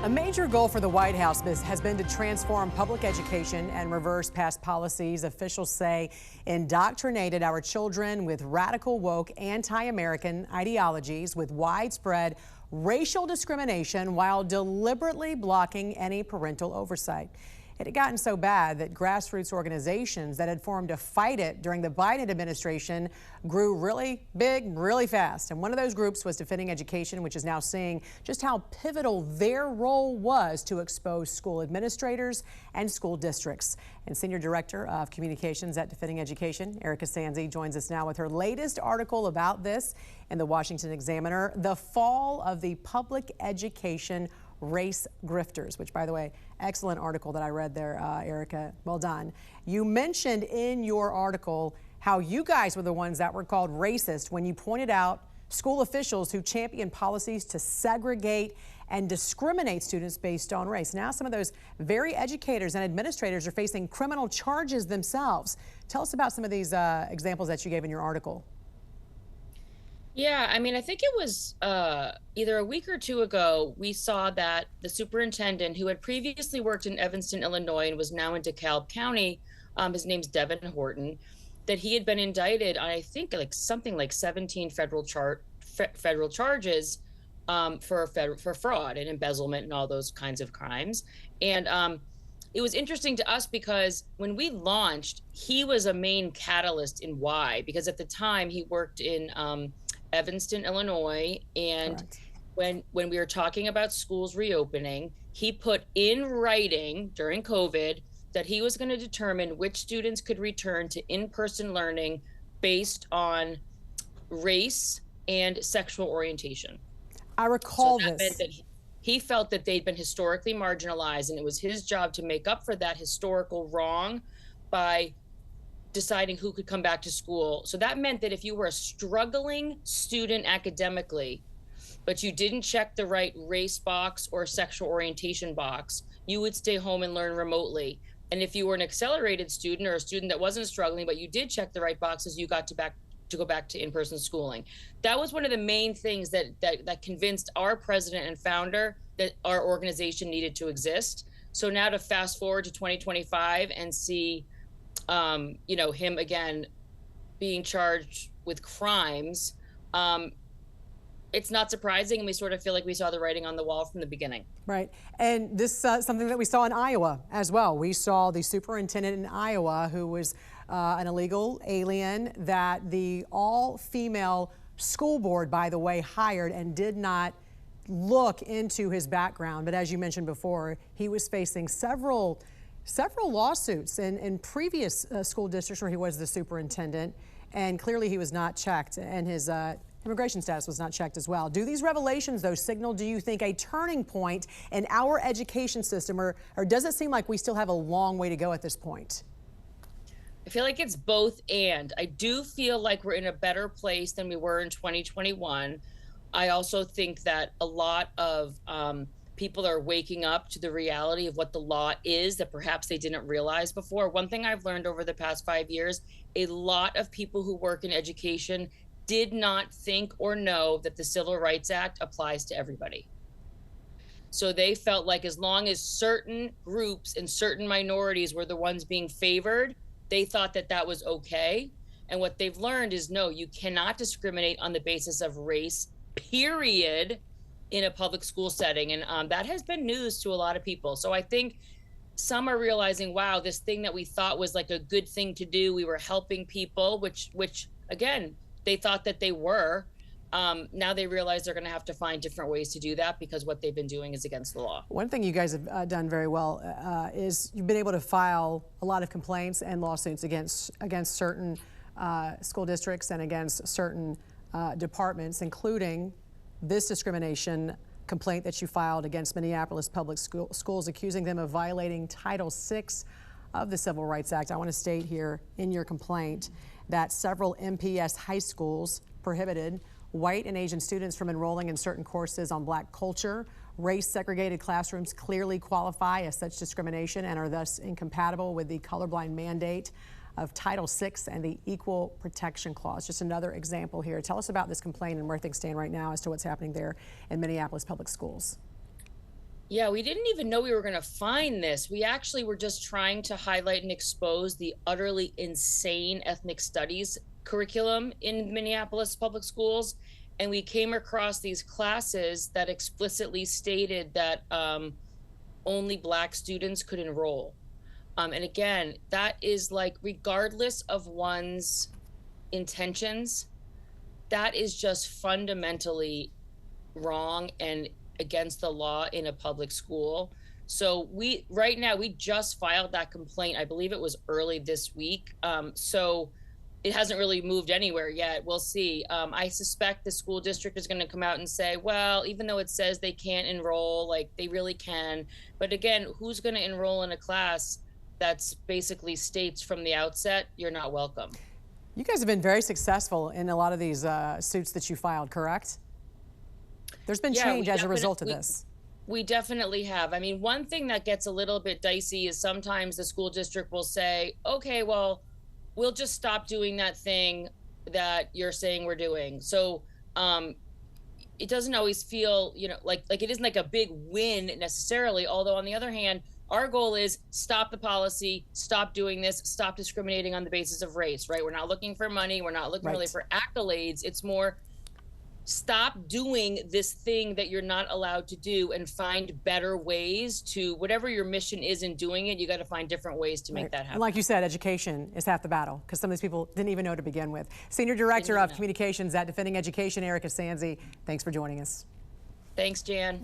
A major goal for the White House has been to transform public education and reverse past policies officials say indoctrinated our children with radical, woke, anti-American ideologies with widespread racial discrimination while deliberately blocking any parental oversight. It had gotten so bad that grassroots organizations that had formed to fight it during the Biden administration grew really big, really fast. And one of those groups was Defending Education, which is now seeing just how pivotal their role was to expose school administrators and school districts. And Senior Director of Communications at Defending Education, Erika Sanzi, joins us now with her latest article about this in the Washington Examiner, The Fall of the Public Education Race Grifters, which, by the way, excellent article that I read there, Erika. Well done. You mentioned in your article how you guys were the ones that were called racist when you pointed out school officials who champion policies to segregate and discriminate students based on race. Now some of those very educators and administrators are facing criminal charges themselves. Tell us about some of these examples that you gave in your article. Yeah, I mean, I think it was either a week or two ago, we saw that the superintendent who had previously worked in Evanston, Illinois, and was now in DeKalb County, his name's Devin Horton, that he had been indicted on, I think, like something like 17 federal charges for fraud and embezzlement and all those kinds of crimes. And it was interesting to us because when we launched, he was a main catalyst in why, because at the time he worked in Evanston, Illinois, and Correct. when we were talking about schools reopening, he put in writing during COVID that he was going to determine which students could return to in-person learning based on race and sexual orientation. I recall So that this. meant that he felt that they'd been historically marginalized, and it was his job to make up for that historical wrong by deciding who could come back to school. So that meant that if you were a struggling student academically, but you didn't check the right race box or sexual orientation box, you would stay home and learn remotely. And if you were an accelerated student or a student that wasn't struggling, but you did check the right boxes, you got to go back to in-person schooling. That was one of the main things that convinced our president and founder that our organization needed to exist. So now to fast forward to 2025 and see him again being charged with crimes, it's not surprising, and we sort of feel like we saw the writing on the wall from the beginning. Right. And this something that we saw in Iowa as well. We saw the superintendent in Iowa who was an illegal alien that the all-female school board, by the way, hired and did not look into his background. But as you mentioned before, he was facing several lawsuits in previous school districts where he was the superintendent, and clearly he was not checked, and his immigration status was not checked as well. Do these revelations, though, signal, do you think, a turning point in our education system, or does it seem like we still have a long way to go at this point? I feel like it's both and. I do feel like we're in a better place than we were in 2021. I also think that a lot of people are waking up to the reality of what the law is that perhaps they didn't realize before. One thing I've learned over the past 5 years, a lot of people who work in education did not think or know that the Civil Rights Act applies to everybody. So they felt like as long as certain groups and certain minorities were the ones being favored, they thought that that was okay. And what they've learned is, no, you cannot discriminate on the basis of race, period, in a public school setting. And that has been news to a lot of people. So I think some are realizing, wow, this thing that we thought was like a good thing to do, we were helping people, which again, they thought that they were. Now they realize they're going to have to find different ways to do that because what they've been doing is against the law. One thing you guys have done very well is you've been able to file a lot of complaints and lawsuits against certain school districts and against certain departments, including this discrimination complaint that you filed against Minneapolis Public Schools, accusing them of violating Title VI of the Civil Rights Act. I want to state here in your complaint that several MPS high schools prohibited white and Asian students from enrolling in certain courses on Black culture. Race-segregated classrooms clearly qualify as such discrimination and are thus incompatible with the colorblind mandate of Title VI and the Equal Protection Clause. Just another example here. Tell us about this complaint and where things stand right now as to what's happening there in Minneapolis Public Schools. Yeah, we didn't even know we were going to find this. We actually were just trying to highlight and expose the utterly insane ethnic studies curriculum in Minneapolis public schools. And we came across these classes that explicitly stated that only Black students could enroll. And again, that is like, regardless of one's intentions, that is just fundamentally wrong and against the law in a public school. So right now, we just filed that complaint. I believe it was early this week. So it hasn't really moved anywhere yet. We'll see. I suspect the school district is going to come out and say, well, even though it says they can't enroll, like they really can. But again, who's going to enroll in a class that's basically states from the outset, you're not welcome? You guys have been very successful in a lot of these suits that you filed, correct? There's been change as a result of this. We definitely have. I mean, one thing that gets a little bit dicey is sometimes the school district will say, okay, well, we'll just stop doing that thing that you're saying we're doing. So it doesn't always feel, like it isn't like a big win necessarily. Although on the other hand, our goal is stop the policy, stop doing this, stop discriminating on the basis of race, right? We're not looking for money. We're not looking really for accolades. It's more stop doing this thing that you're not allowed to do and find better ways to, whatever your mission is in doing it, you got to find different ways to make that happen. And like you said, education is half the battle because some of these people didn't even know to begin with. Senior Director of Communications at Defending Education, Erika Sanzi, thanks for joining us. Thanks, Jan.